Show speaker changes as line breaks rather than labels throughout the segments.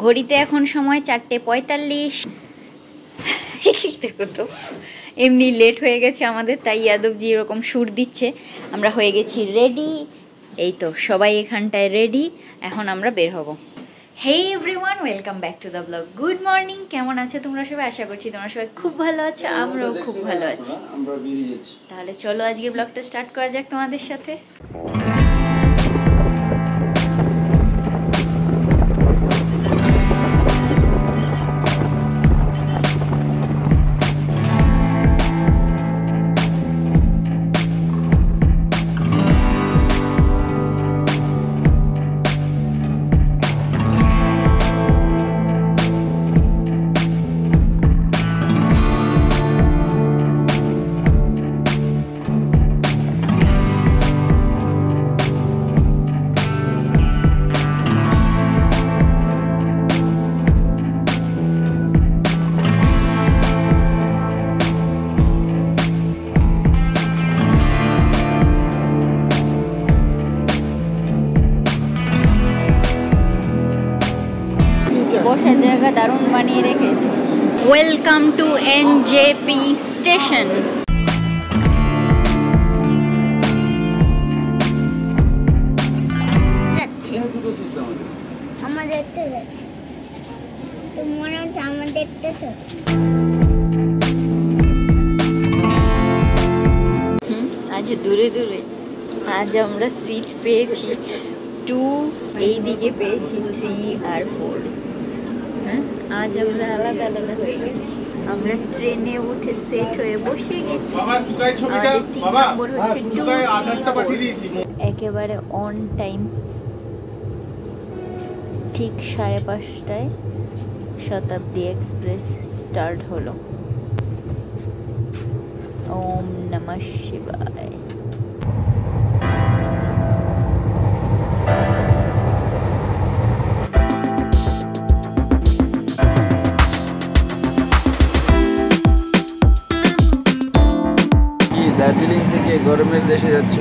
ঘড়িতে এখন সময় 4:45। দেখো তো এমনি লেট হয়ে গেছে আমাদের, তাই যাদবজি এরকম সুর দিচ্ছে। আমরা হয়ে গেছি রেডি, এই তো সবাই এখানটায় রেডি, এখন আমরা বের হব। হেই everyone, welcome back to the blog. Good morning, কেমন আছো তোমরা সবাই? আশা করছি তোমরা সবাই খুব ভালো আছো, আমরাও খুব ভালো আছি। তাহলে চলো আজকের ব্লগটা স্টার্ট করা যাক তোমাদের সাথে। বসার জায়গা দারুণ বানিয়ে রেখেছে। Welcome to NJP station.
আমাদেরটা যাচ্ছে তো মনে হচ্ছে আমাদেরটা যাচ্ছে।
আজ দূরে দূরে আজ আমরা সিট পেয়েছি 2, এই দিকে পেয়েছি 3 আর 4। হ্যাঁ, আজ আমরা আলাদা আলাদা হয়ে গেছি। আমরা ট্রেনে উঠে সেট হয়ে বসে গেছি। আমাদের সিট নম্বর হচ্ছে 2, একেবারে অন টাইম। ঠিক 5:30টায় শতাব্দী এক্সপ্রেস স্টার্ট হলো। ওম নমঃ শিবায়।
দার্জিলিং থেকে গরমের দেশে যাচ্ছ?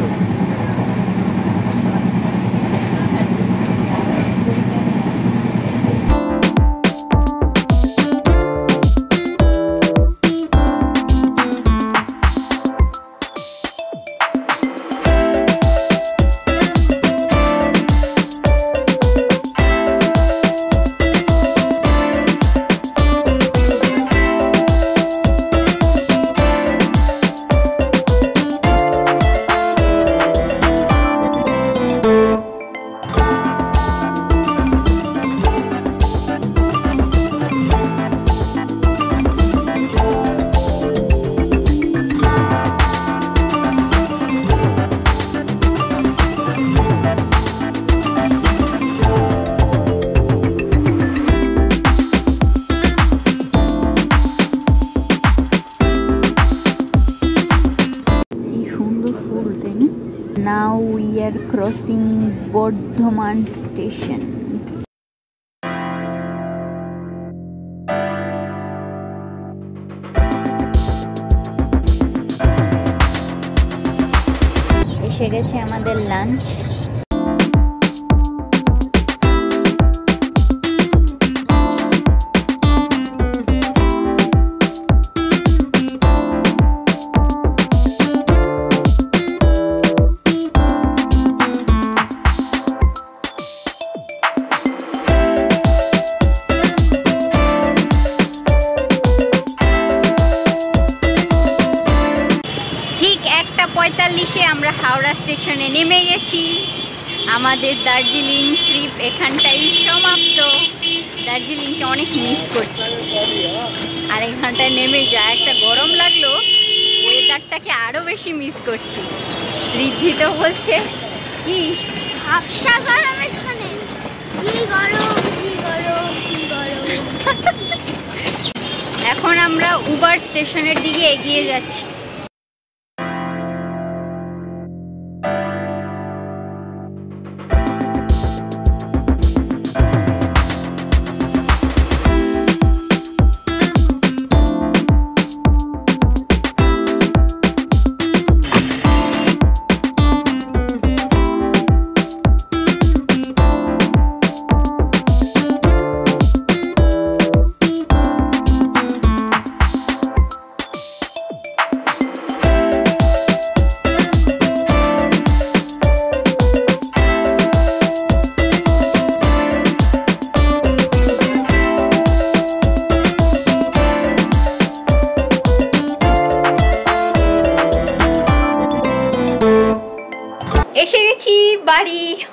Now we are crossing Bardhaman station. এসে গেছে আমাদের লাঞ্চ। ঠিক 1:45-এ আমরা হাওড়া স্টেশনে নেমে গেছি। আমাদের দার্জিলিং ট্রিপ এখানটাই সমাপ্ত। দার্জিলিংকে অনেক মিস করছি। আর এখানটায় নেমে যা একটা গরম লাগলো, ওয়েদারটাকে আরও বেশি মিস করছি। ঋদ্ধি তো বলছে কি
হাফসা গরম এখানে, কি গরম কি গরম কি গরম।
এখন আমরা উবার স্টেশনের দিকে এগিয়ে যাচ্ছি।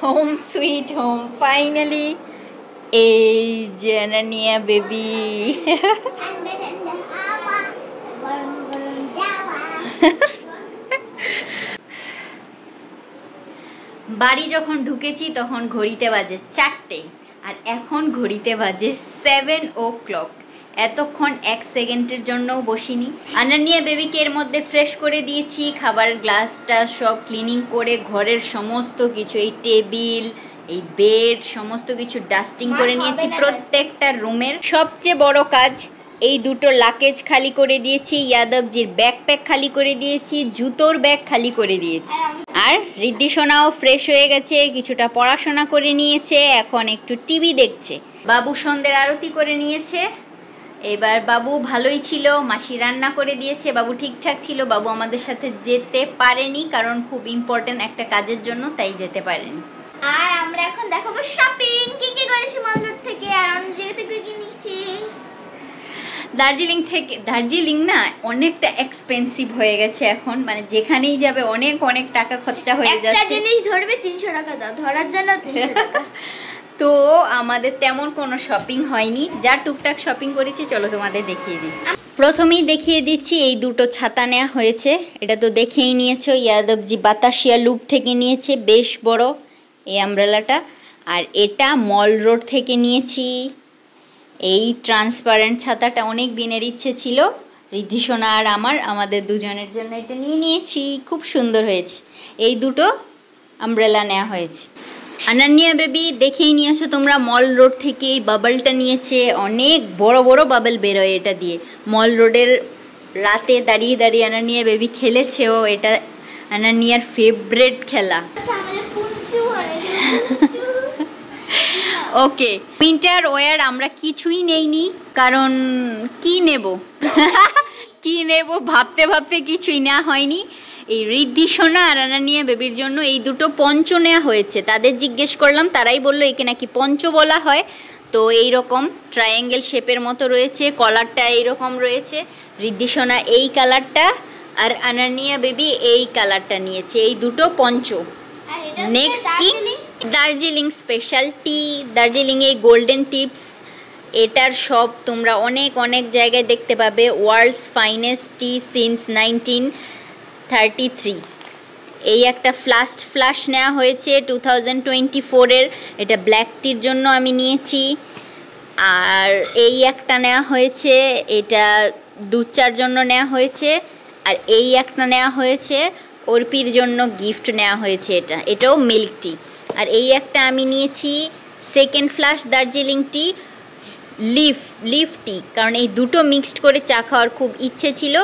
Home sweet home finally. এই যে আনানিয়া বেবি।
ঠান্ডা ঠান্ডা হাওয়া, গরম গরম জামা।
বাড়ি যখন ঢুকেছি তখন ঘড়িতে বাজে 4টে, আর এখন ঘড়িতে বাজে 7 o'clock। এতক্ষণ 1 সেকেন্ডের জন্যও বসিনি। আনানিয়া বেবিকে এর মধ্যে ফ্রেশ করে দিয়েছি, খাবার গ্লাসটা সব ক্লিনিং করে ঘরের সমস্ত কিছু, এই টেবিল, এই বেড, সমস্ত কিছু ডাস্টিং করে নিয়েছি প্রত্যেকটা রুমের। সবচেয়ে বড় কাজ, এই দুটো লাকেজ খালি করে দিয়েছি, ইয়াদবজির ব্যাকপ্যাক খালি করে দিয়েছি, জুতোর ব্যাগ খালি করে দিয়েছি। আর রিদ্ধি সোনাও ফ্রেশ হয়ে গেছে, কিছুটা পড়াশোনা করে নিয়েছে, এখন একটু টিভি দেখছে। বাবু সন্ধ্যের আরতি করে নিয়েছে। এবার বাবু ভালোই ছিল, মাসি রান্না করে দিয়েছে, বাবু ঠিকঠাক ছিল। বাবু আমাদের সাথে যেতে পারেনি কারণ খুব ইম্পর্টেন্ট একটা কাজের জন্য, তাই যেতে পারেনি।
আর আমরা এখন দেখাবো শপিং, কি কি করেছি মল রোড থেকে আর অন্য জায়গা থেকে কি নিচ্ছি।
দার্জিলিং না অনেকটা এক্সপেন্সিভ হয়ে গেছে এখন, মানে যেখানেই যাবে অনেক অনেক টাকা খরচা হয়ে যাচ্ছে।
একটা জিনিস ধরবে 300 টাকা দাও, ধরার জন্য 300 টাকা।
তো আমাদের তেমন কোনো শপিং হয়নি, যা টুকটাক শপিং করেছি চলো তোমাদের দেখিয়ে দিচ্ছি। প্রথমেই দেখিয়ে দিচ্ছি, এই দুটো ছাতা নেওয়া হয়েছে, এটা তো দেখেই নিয়েছো, ইয়াদবজি বাতাসিয়া লুপ থেকে নিয়েছে, বেশ বড় এই আমব্রেলাটা। আর এটা মল রোড থেকে নিয়েছি। এই ট্রান্সপারেন্ট ছাতাটা অনেক দিনের ইচ্ছে ছিল, রিদ্ধি সোনা আর আমাদের দুজনের জন্য এটা নিয়ে নিয়েছি, খুব সুন্দর হয়েছে। এই দুটো আমব্রেলা নেওয়া হয়েছে। আনানিয়া বেবি দেখেই নিয়ে আসো তোমরা, মল রোড থেকে এই বাবলটা নিয়েছে, অনেক বড় বড় বাবল বেরোয় এটা দিয়ে। মল রোডের রাতে দাঁড়িয়ে দাঁড়িয়ে আনানিয়া বেবি খেলেছেও, এটা আনানিয়ার ফেভারিট খেলা।
আচ্ছা আমাদের পুঞ্চু আর
ওকে, উইন্টার ওয়্যার আমরা কিছুই নেইনি, কারণ কি নেব কি নেব ভাবতে ভাবতে কিছুই নেওয়া হয়নি। এই রিদ্ধি সোনা আর আনানিয়া বেবির জন্য এই দুটো পঞ্চ নেওয়া হয়েছে। তাদের জিজ্ঞেস করলাম, তারাই বললো একে নাকি পঞ্চ বলা হয়। তো এইরকম ট্রায়াঙ্গেল শেপের মতো রয়েছে, কলারটা এইরকম রয়েছে। রিদ্ধি সোনা এই কালারটা আর আনানিয়া বেবি এই কালারটা নিয়েছে, এই দুটো পঞ্চ। নেক্সট কি, দার্জিলিং স্পেশাল টি, দার্জিলিং এই গোল্ডেন টিপস, এটার সব তোমরা অনেক অনেক জায়গায় দেখতে পাবে। ওয়ার্ল্ডস ফাইনেস্ট টি সিন্স 1933। এই একটা ফ্লাশ নেওয়া হয়েছে 2024-এর, এটা ব্ল্যাক টির জন্য আমি নিয়েছি। আর এই একটা নেওয়া হয়েছে, এটা দুধ চার জন্য নেওয়া হয়েছে। আর এই একটা নেওয়া হয়েছে অর্পির জন্য গিফট নেওয়া হয়েছে, এটাও মিল্ক টি। আর এই একটা আমি নিয়েছি second flush Darjeeling tea, leaf টি, কারণ এই দুটো মিক্সড করে চা খাওয়ার খুব ইচ্ছে ছিল,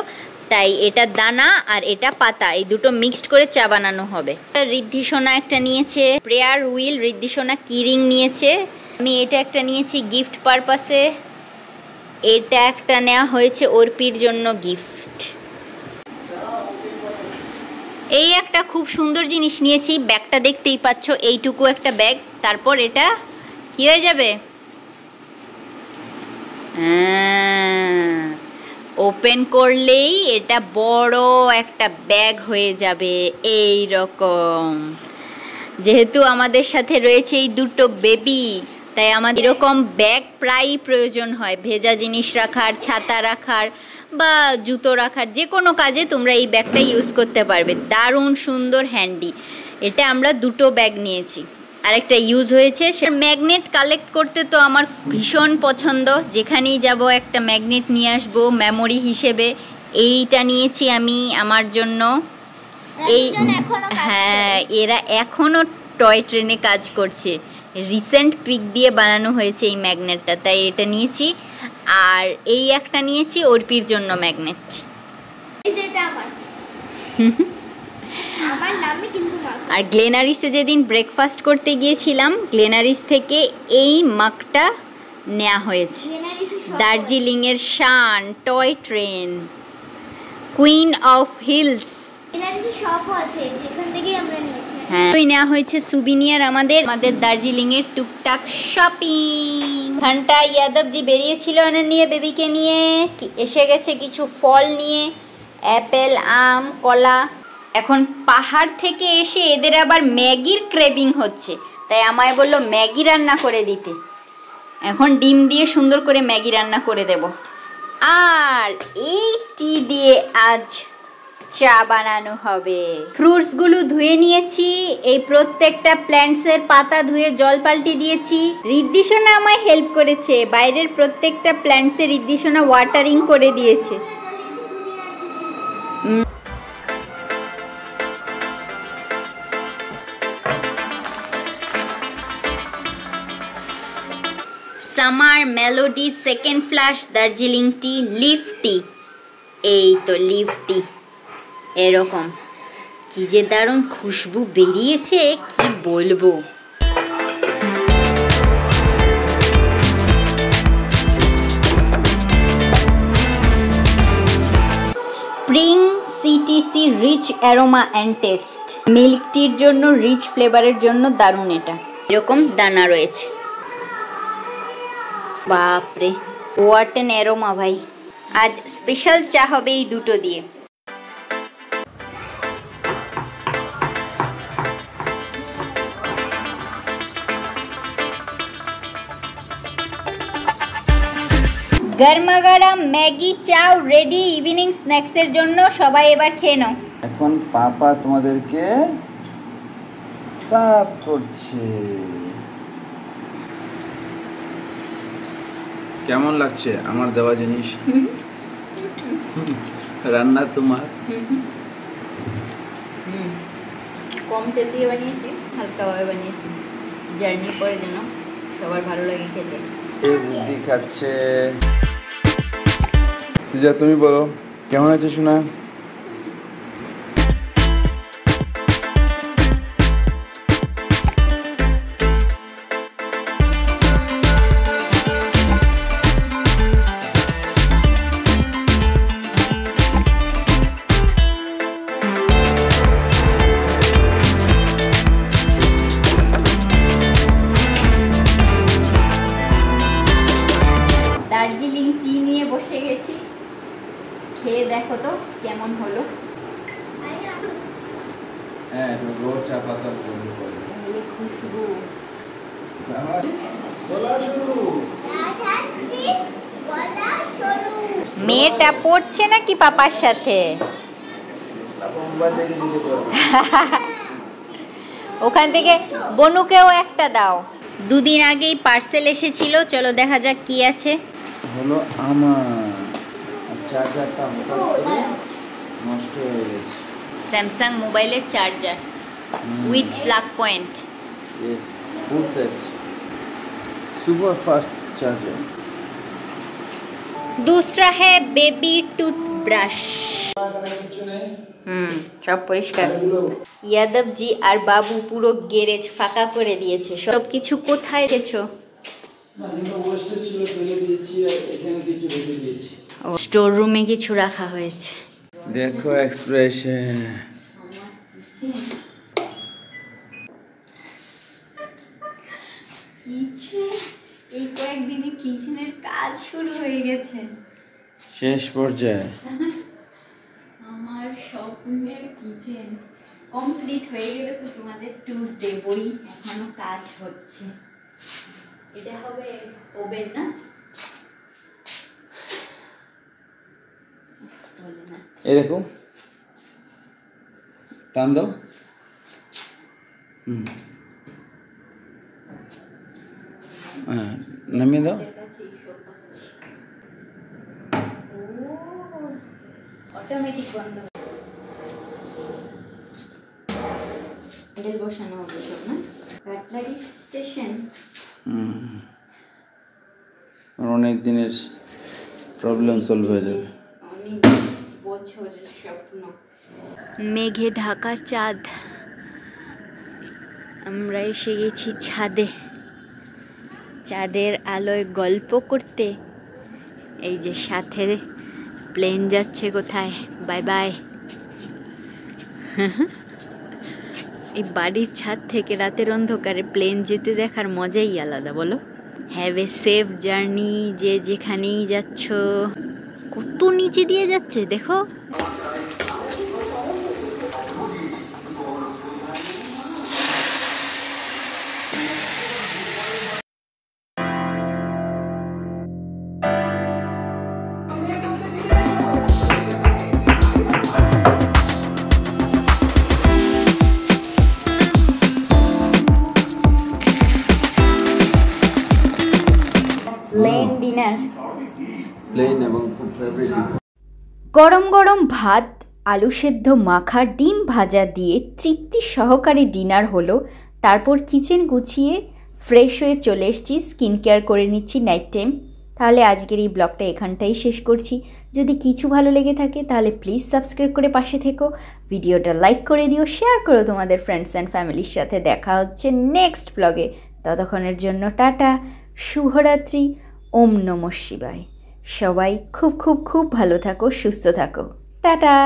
তাই এটা দানা আর এটা পাতা, এই দুটো মিক্সড করে চা বানানো হবে। রিদ্ধি সোনা একটা নিয়েছে প্রেয়ার হুইল, রিদ্ধি সোনা কিরিং নিয়েছে, আমি এটা একটা নিয়েছি গিফট পারপাসে, এটা একটা নেওয়া হয়েছে অর্পির জন্য গিফট। এই একটা খুব সুন্দর জিনিস নিয়েছি, ব্যাগটা দেখতেই পাচ্ছ, এইটুকু একটা ব্যাগ। তারপর এটা কি হয়ে যাবে, ওপেন করলেই এটা বড় একটা ব্যাগ হয়ে যাবে এই রকম। যেহেতু আমাদের সাথে রয়েছে এই দুটো বেবি, তাই আমাদের এরকম ব্যাগ প্রায়ই প্রয়োজন হয়, ভেজা জিনিস রাখার, ছাতা রাখার বা জুতো রাখার, যে কোনো কাজে তোমরা এই ব্যাগটা ইউজ করতে পারবে। দারুণ সুন্দর, হ্যান্ডি। এটা আমরা দুটো ব্যাগ নিয়েছি। আরেকটা ইউজ হয়েছে, সে ম্যাগনেট কালেক্ট করতে তো আমার ভীষণ পছন্দ, যেখানেই যাব একটা ম্যাগনেট নিয়ে আসবো মেমোরি হিসেবে। এইটা নিয়েছি আমি আমার জন্য। এই হ্যাঁ, এরা এখনও টয় ট্রেনে কাজ করছে, রিসেন্ট পিক দিয়ে বানানো হয়েছে এই ম্যাগনেটটা, তাই এটা নিয়েছি। আর এই একটা নিয়েছি অর্পির জন্য ম্যাগনেট। আর গ্লেনারিসে যেদিন ব্রেকফাস্ট করতে গিয়েছিলাম, গ্লেনারিস থেকে এই মাগটা নেওয়া হয়েছে, দার্জিলিংয়ের শান toy train, queen of hills. হ্যাঁ, নেওয়া হয়েছে সুবিনিয়ার আমাদের দার্জিলিংয়ের টুকটাক শপিং। ঘন্টা ইয়াদবজি বেরিয়েছিল আনানিয়া বেবিকে নিয়ে, এসে গেছে কিছু ফল নিয়ে, অ্যাপেল, আম, কলা। এখন পাহাড় থেকে এসে এদের আবার ম্যাগির ক্রেভিং হচ্ছে, তাই আমায় বললো ম্যাগি রান্না করে দিতে। এখন ডিম দিয়ে সুন্দর করে ম্যাগি রান্না করে দেব। আর এইটি দিয়ে আজ চা বানানো হবে। ফ্রুটসগুলো ধুয়ে নিয়েছি, এই প্রত্যেকটা প্ল্যান্টসের পাতা ধুয়ে জল পাল্টে দিয়েছি। ঋদ্ধিসোনা আমায় হেল্প করেছে, বাইরের প্রত্যেকটা প্ল্যান্টসে ঋদ্ধিসোনা ওয়াটারিং করে দিয়েছে। Summer melody second flush Darjeeling tea leaf tea. এই তো লিফ টি, এরকম কি যে দারুণ খুশবু বেরিয়েছে কি বলবো। Spring CTC rich aroma and taste. Milk টির জন্য রিচ ফ্লেভারের জন্য দারুণ। এটা এরকম দানা রয়েছে। বাপরে, হোয়াট এন অ্যারোমা ভাই। আজ স্পেশাল চা হবে এই দুটো দিয়ে। গরমা গরম ম্যাগি চাও রেডি ইভিনিং স্ন্যাক্সের জন্য। সবাই এবার খেয়ে নাও।
এখন পাপা তোমাদেরকে সার্ভ করছে। কেমন লাগছে আমার দেওয়া জিনিস? রান্না তোমার?
কম তেল দিয়ে বানিয়েছি, হালকাভাবে বানিয়েছি, জার্নি করে যেন সবার ভালো লাগে খেতে।
এই বুদ্ধি খাচ্ছে। সিজা তুমি বলো কেমন আছে শোনা?
দার্জিলিং টি নিয়ে বসে গেছি, খেয়ে দেখো তো কেমন হলো।
হ্যাঁ, রোজ চা পাতা
খুশবু। মেয়েটা পড়ছে নাকি পাপার সাথে? ওখান থেকে বনুকেও একটা দাও। দুদিন আগেই পার্সেল এসেছিল, চলো দেখা যাক কি আছে।
হলো আমার চার্জারটা হঠাৎ করে নষ্ট হয়ে গেছে।
স্যামসাং মোবাইলের charger with plug point.
Yes, full set, super fast charger.
दूसरा है बेबी टूथब्रश। সব পরিষ্কার। ইয়াদব জি আর বাবু পুরো গ্যারেজ ফাঁকা করে দিয়েছে। সব কিছু কোথায় রেখেছো? স্টোর রুমে কিছু রাখা হয়েছে।
দেখো এক্সপ্রেশন।
এই কয়েকদিনে কিচেনের কাজ শুরু হয়ে গেছে।
শেষ পর্যায়ে
আমার স্বপ্নের কিচেন কমপ্লিট হয়ে গেলে তো তোমাদের ট্যুর দেবই, এখনো কাজ হচ্ছে। এটা হবে ওভেন না?
এই দেখো, টান দাও। হ্যাঁ, নামিয়ে দাও।
অটোমেটিক বন্ধ। হ্যান্ডেল বসানো হবে সব না? Cutlery station.
অনেক দিনের প্রবলেম সলভ হয়ে যাবে।
অনেক বছরের স্বপ্ন। মেঘে ঢাকা চাঁদ। আমরা এসে গেছি ছাদে, চাঁদের আলোয় গল্প করতে। এই যে সাথে প্লেন যাচ্ছে কোথায়, বাই বাই। এই বাড়ির ছাদ থেকে রাতের অন্ধকারে প্লেন যেতে দেখার মজাই আলাদা, বলো। হ্যাভ এ সেফ জার্নি যে যেখানেই যাচ্ছ। কত নিচে দিয়ে যাচ্ছে দেখো। ডিনার?
প্লেন এবং খুব ফেভারিট।
গরম গরম ভাত, আলু সেদ্ধ মাখা, ডিম ভাজা দিয়ে তৃপ্তি সহকারে ডিনার হলো। তারপর কিচেন গুছিয়ে ফ্রেশ হয়ে চলে এসেছি, স্কিন কেয়ার করে নিচ্ছি নাইট টাইম। তাহলে আজকের এই ব্লগটা এখানটাই শেষ করছি। যদি কিছু ভালো লেগে থাকে তাহলে প্লিজ সাবস্ক্রাইব করে পাশে থেকো, ভিডিওটা লাইক করে দিও, শেয়ার করো তোমাদের ফ্রেন্ডস অ্যান্ড ফ্যামিলির সাথে। দেখা হচ্ছে নেক্সট ব্লগে। ততক্ষণের জন্য টাটা, শুভরাত্রি, ওম নমঃ শিবায়। সবাই খুব খুব খুব ভালো থাকো, সুস্থ থাকো। টাটা।